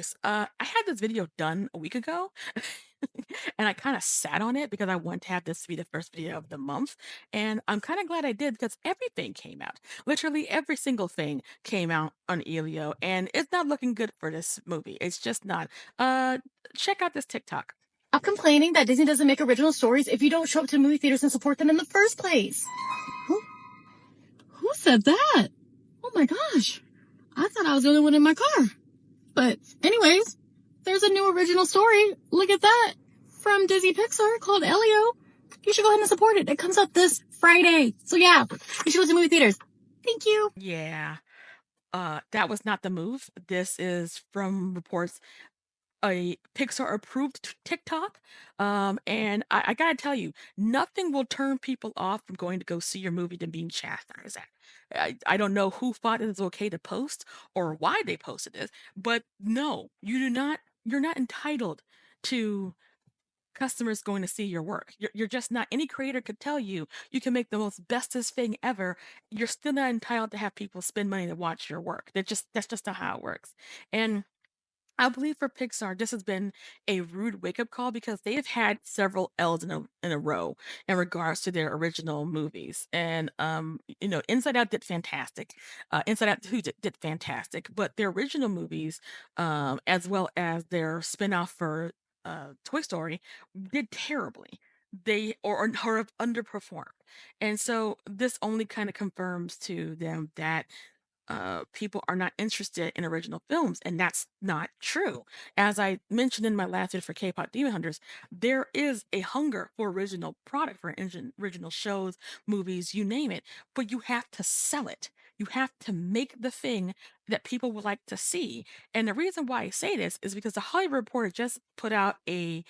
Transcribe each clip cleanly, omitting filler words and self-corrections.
Goose. I had this video done a week ago, and I kind of sat on it because I want to have this be the first video of the month. And I'm kind of glad I did because everything came out. Literally every single thing came out on Elio, and it's not looking good for this movie. It's just not. Uh, Check out this TikTok. Stop complaining that Disney doesn't make original stories if you don't show up to movie theaters and support them in the first place. Who said that? Oh my gosh. I thought I was the only one in my car. But anyways, there's a new original story. Look at that. From Disney Pixar called Elio. You should go ahead and support it. It comes out this Friday. So yeah, you should go to movie theaters. Thank you. Yeah. That was not the move. This is from reports a Pixar approved TikTok. And I gotta tell you, nothing will turn people off from going to go see your movie than being chastised at. I don't know who thought it was okay to post or why they posted this, but no, you're not entitled to customers going to see your work. You're just not. Any creator could tell you you can make the most bestest thing ever. You're still not entitled to have people spend money to watch your work. That's just not how it works. And I believe for Pixar, this has been a rude wake up call because they have had several L's in a row in regards to their original movies. And Inside Out did fantastic. Inside Out 2 did fantastic, but their original movies, as well as their spin-off for Toy Story, did terribly. Or have underperformed. And so this only kind of confirms to them that people are not interested in original films, and that's not true. As I mentioned in my last video for K-pop Demon Hunters, there is a hunger for original product, for original shows, movies, you name it, but you have to sell it. You have to make the thing that people would like to see. And the reason why I say this is because the Hollywood Reporter just put out a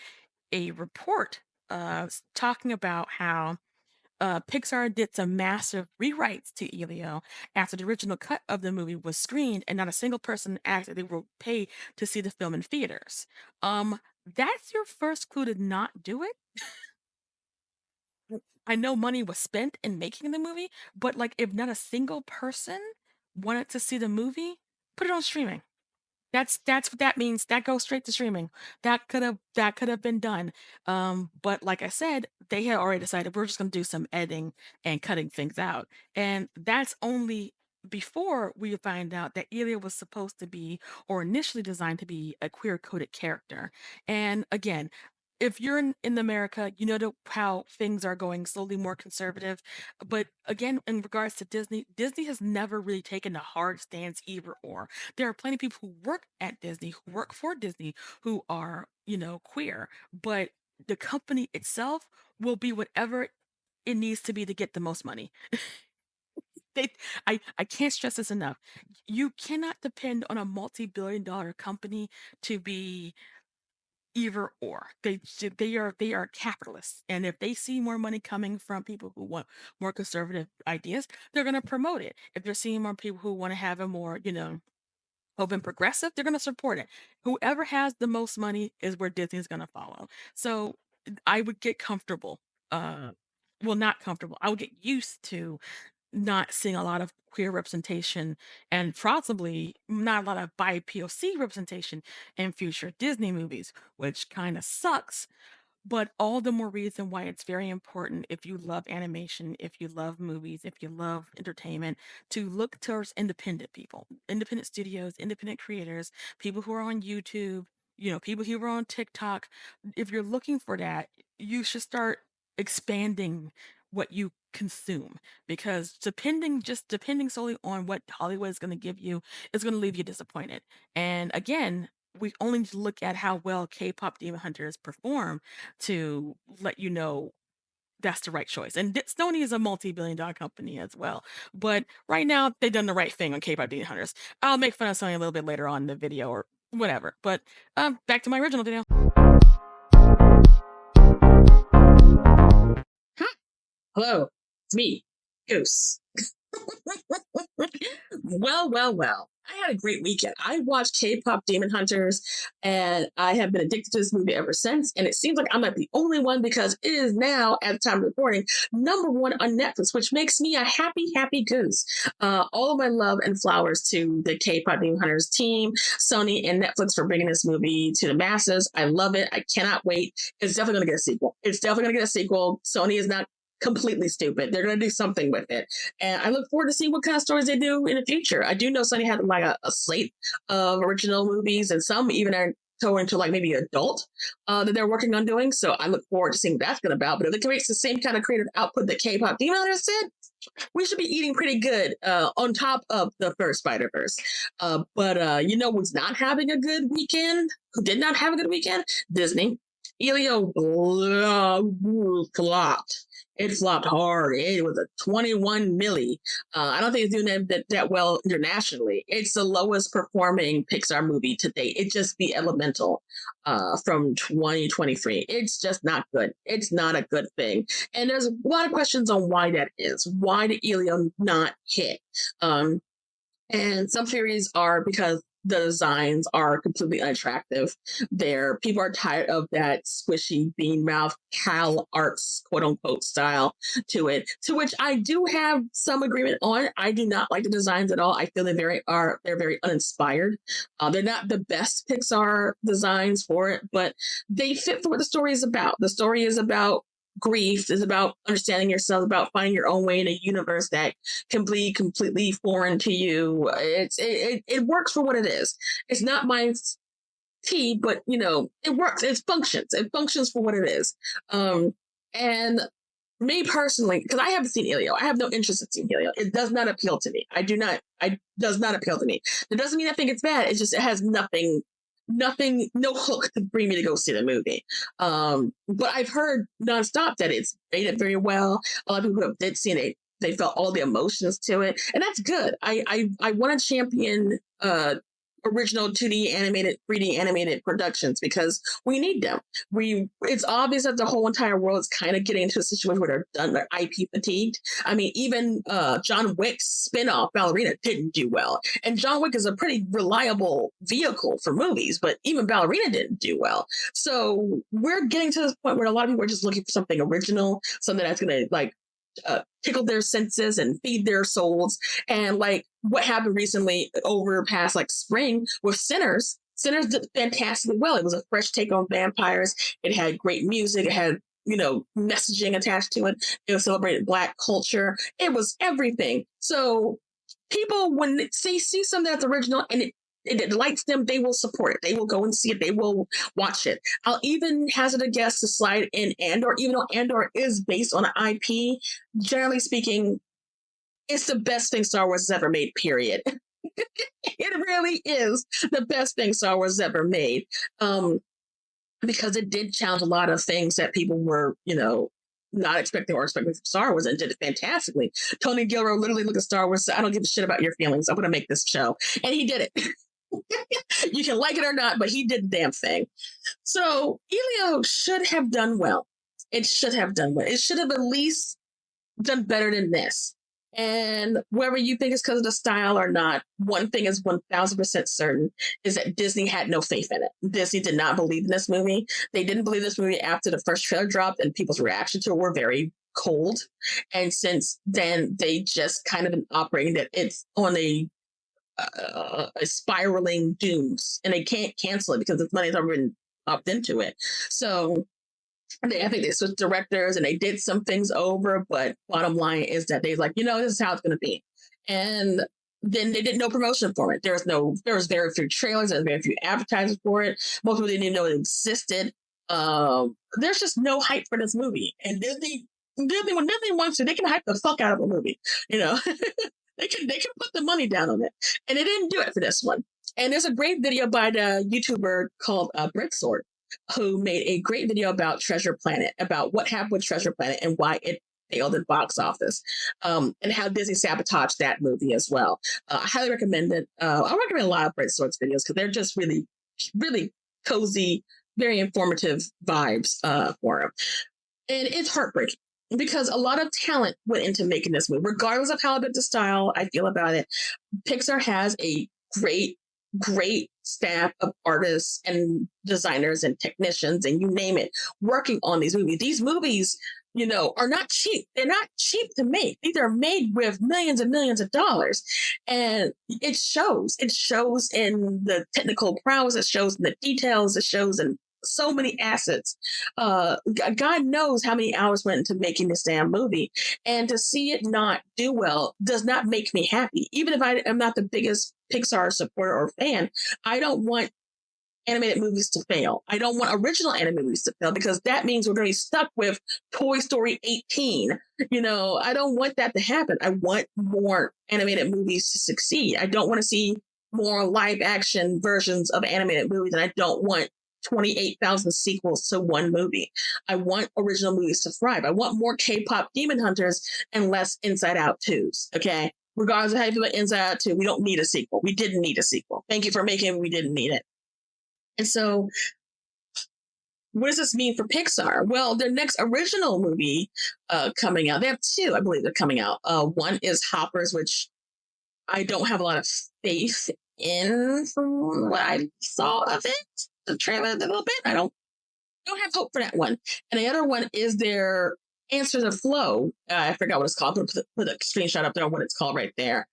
report talking about how Pixar did some massive rewrites to Elio after the original cut of the movie was screened, and not a single person actually will pay to see the film in theaters. That's your first clue to not do it. I know money was spent in making the movie, but like if not a single person wanted to see the movie, put it on streaming. That's what that means. That goes straight to streaming. That could have been done. But like I said, they had already decided we're just gonna do some editing and cutting things out. And that's only before we find out that Elia was supposed to be, or initially designed to be, a queer coded character. And again, if you're in America, you know how things are going slowly more conservative. But again, in regards to Disney, Disney has never really taken a hard stance either or. There are plenty of people who work at Disney, who work for Disney, who are, queer, but the company itself will be whatever it needs to be to get the most money. They, I can't stress this enough. You cannot depend on a multi-billion-dollar company to be either or. They are capitalists, and if they see more money coming from people who want more conservative ideas, they're going to promote it. If they're seeing more people who want to have a more, open progressive, they're going to support it. Whoever has the most money is where Disney's going to follow. So I would get comfortable. Well, not comfortable. I would get used to not seeing a lot of queer representation, and possibly not a lot of BIPOC representation in future Disney movies, which kind of sucks. But all the more reason why it's very important, if you love animation, if you love movies, if you love entertainment, to look towards independent people, independent studios, independent creators, people who are on YouTube, people who are on TikTok. If you're looking for that, you should start expanding what you consume, because depending solely on what Hollywood is going to give you is going to leave you disappointed. And again, we only need to look at how well K-pop Demon Hunters perform to let you know that's the right choice. And Sony is a multi-billion-dollar company as well. But right now, they've done the right thing on K-pop Demon Hunters. I'll make fun of Sony a little bit later on in the video or whatever. But back to my original video. Hello, it's me, Goose. Well. I had a great weekend. I watched K-pop Demon Hunters, and I have been addicted to this movie ever since. And it seems like I'm not the only one because it is now, at the time of recording, #1 on Netflix, which makes me a happy goose. All of my love and flowers to the K-pop Demon Hunters team, Sony, and Netflix for bringing this movie to the masses. I love it. I cannot wait. It's definitely going to get a sequel. Sony is not completely stupid. They're going to do something with it. And I look forward to see what kind of stories they do in the future. I do know Sony had like a slate of original movies, and some even are going to like maybe adult that they're working on doing. So I look forward to seeing what that's going to be about. But if it creates the same kind of creative output that K-pop Demon Hunters did, we should be eating pretty good on top of the first Spider-Verse. But you know who's not having a good weekend? Who did not have a good weekend? Disney. Elio flopped. It flopped hard. It was a 21 milli. I don't think it's doing that well internationally. It's the lowest performing Pixar movie to date. It just be Elemental from 2023. It's just not good. It's not a good thing. And there's a lot of questions on why that is. Why did Elio not hit? And some theories are because the designs are completely unattractive. People are tired of that squishy bean mouth Cal Arts quote unquote style to it, to which I do have some agreement on. I do not like the designs at all. I feel they're very uninspired. They're not the best Pixar designs for it, but they fit for what the story is about. The story is about grief, is about understanding yourself, about finding your own way in a universe that can be completely foreign to you. It works for what it is. It's not my tea, but you know, it works. It functions. It functions for what it is. And me personally, because I haven't seen Elio, I have no interest in seeing Elio. It does not appeal to me. I does not appeal to me. It doesn't mean I think it's bad. It's just it has nothing, no hook to bring me to go see the movie. But I've heard nonstop that it's rated very well. A lot of people who did see it, they felt all the emotions to it, and that's good. I want to champion original 2D animated, 3D animated productions because we need them. It's obvious that the whole entire world is kind of getting into a situation where they're IP fatigued. I mean, even John Wick's spinoff Ballerina didn't do well, and John Wick is a pretty reliable vehicle for movies, but even Ballerina didn't do well. So we're getting to this point where a lot of people are just looking for something original, something that's going to like tickle their senses and feed their souls. And like what happened recently over past like spring with Sinners. Sinners did fantastically well. It was a fresh take on vampires. It had great music. It had, you know, messaging attached to it. It celebrated Black culture. It was everything. So people, when they see something that's original and it delights them, they will support it. They will go and see it. They will watch it. I'll even hazard a guess to slide in Andor, even though Andor is based on an IP. Generally speaking, it's the best thing Star Wars has ever made, period. It really is the best thing Star Wars has ever made. Because it did challenge a lot of things that people were, you know, not expecting or expecting from Star Wars, and did it fantastically. Tony Gilroy literally looked at Star Wars, said, I don't give a shit about your feelings. I'm going to make this show. And he did it. You can like it or not, but he did the damn thing. So Elio should have done well. It should have done well. It should have at least done better than this. And whether you think it's because of the style or not, one thing is 1000% certain is that Disney had no faith in it. Disney did not believe in this movie. They didn't believe this movie after the first trailer dropped, and people's reaction to it were very cold. And since then, they just kind of been operating that it's on a spiraling dooms, and they can't cancel it because the money's already been upped into it. So I think they switched directors and they did some things over, but bottom line is that they're like, you know, this is how it's going to be. And then they did no promotion for it. There was very few trailers, there was very few advertisers for it. Most people didn't even know it existed. There's just no hype for this movie. And Disney, when Disney wants to, they can hype the fuck out of a movie. You know, they can put the money down on it, and they didn't do it for this one. And there's a great video by the YouTuber called Britsword, who made a great video about Treasure Planet, about what happened with Treasure Planet and why it failed at box office, and how Disney sabotaged that movie as well. I highly recommend it. I recommend a lot of Britsword's videos because they're just really, really cozy, very informative vibes for him. And it's heartbreaking. because a lot of talent went into making this movie, regardless of how good the style I feel about it. Pixar has a great staff of artists and designers and technicians and you name it working on these movies. These movies, are not cheap. They're not cheap to make. These are made with millions and millions of dollars. And it shows. It shows in the technical prowess, it shows in the details, it shows in so many assets. God knows how many hours went into making this damn movie. And to see it not do well does not make me happy. Even if I am not the biggest Pixar supporter or fan, I don't want animated movies to fail. I don't want original animated movies to fail because that means we're going to be stuck with Toy Story 18. I don't want that to happen. I want more animated movies to succeed. I don't want to see more live action versions of animated movies, and I don't want 28,000 sequels to one movie. I want original movies to thrive. I want more Kpop Demon Hunters and less Inside Out 2s. Okay. Regardless of how you feel about Inside Out 2, we don't need a sequel. We didn't need a sequel. Thank you for making it. We didn't need it. And so, what does this mean for Pixar? Well, their next original movie coming out, they have two, I believe, they're coming out. One is Hoppers, which I don't have a lot of faith in from what I saw of it. The trailer a little bit. I don't have hope for that one. And the other one is their Answer the Flow. I forgot what it's called. Put a screenshot up there on what it's called right there.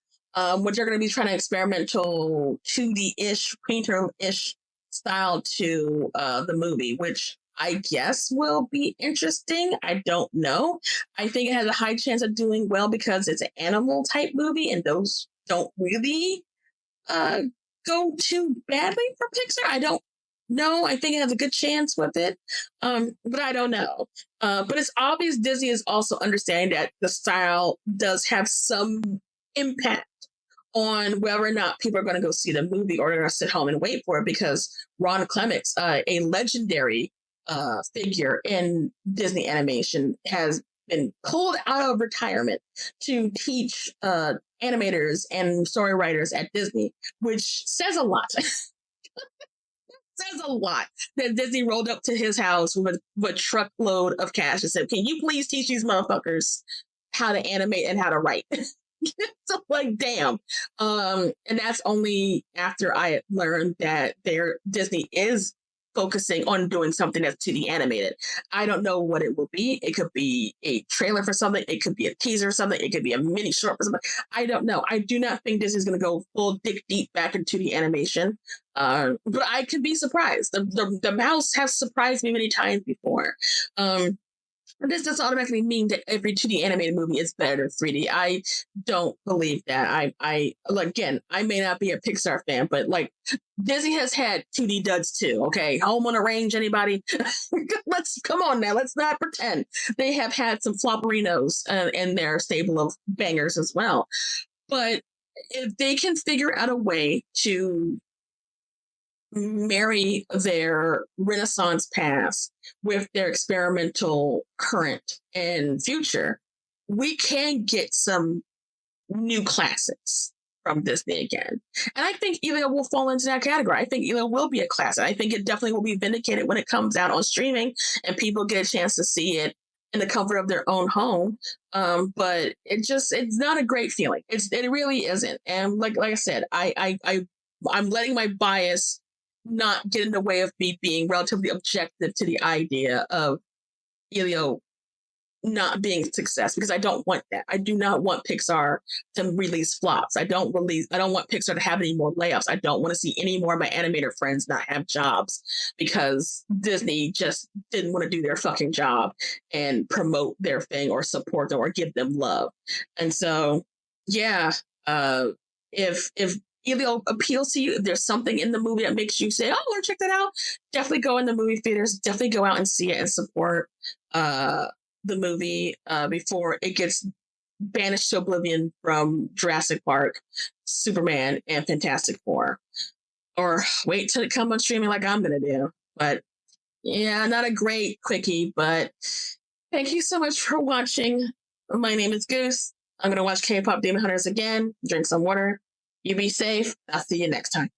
Which they're going to be trying to experimental 2D-ish, painter-ish style to the movie, which I guess will be interesting. I don't know. I think it has a high chance of doing well because it's an animal type movie, and those don't really go too badly for Pixar. I don't know. I think it has a good chance with it, but I don't know. But it's obvious Disney is also understanding that the style does have some impact on whether or not people are going to go see the movie or they're going to sit home and wait for it, because Ron Clements, a legendary figure in Disney animation, has been pulled out of retirement to teach animators and story writers at Disney, which says a lot. Says a lot that Disney rolled up to his house with a truckload of cash and said, "Can you please teach these motherfuckers how to animate and how to write?" So like, damn. And that's only after I learned that Disney is focusing on doing something that's 2D animated. I don't know what it will be. It could be a trailer for something. It could be a teaser or something. It could be a mini short for something. I don't know. I do not think Disney's going to go full dick deep back in 2D animation. But I could be surprised. The mouse has surprised me many times before. This doesn't automatically mean that every 2D animated movie is better than 3D. I don't believe that. I again, I may not be a Pixar fan, but like, Disney has had 2D duds too. Okay, Home on a Range, anybody? Let's come on now. Let's not pretend. They have had some flopperinos in their stable of bangers as well. But if they can figure out a way to marry their Renaissance past with their experimental current and future, we can get some new classics from Disney again. And I think Elio will fall into that category. I think Elio will be a classic. I think it definitely will be vindicated when it comes out on streaming and people get a chance to see it in the comfort of their own home. But it's not a great feeling. It really isn't. And like I said, I'm letting my bias not get in the way of me being relatively objective to the idea of Elio not being a success, because I don't want that. I do not want Pixar to release flops. I don't want Pixar to have any more layoffs. I don't want to see any more of my animator friends not have jobs because Disney just didn't want to do their fucking job and promote their thing or support them or give them love. And so, yeah, if Elio appeals to you, if there's something in the movie that makes you say, "Oh, I want to check that out," definitely go in the movie theaters. Definitely go out and see it and support the movie before it gets banished to oblivion from Jurassic Park, Superman, and Fantastic Four. Or wait till it comes on streaming like I'm going to do. But yeah, not a great quickie, but thank you so much for watching. My name is Goose. I'm going to watch Kpopdemonhunters again, drink some water. You be safe. I'll see you next time.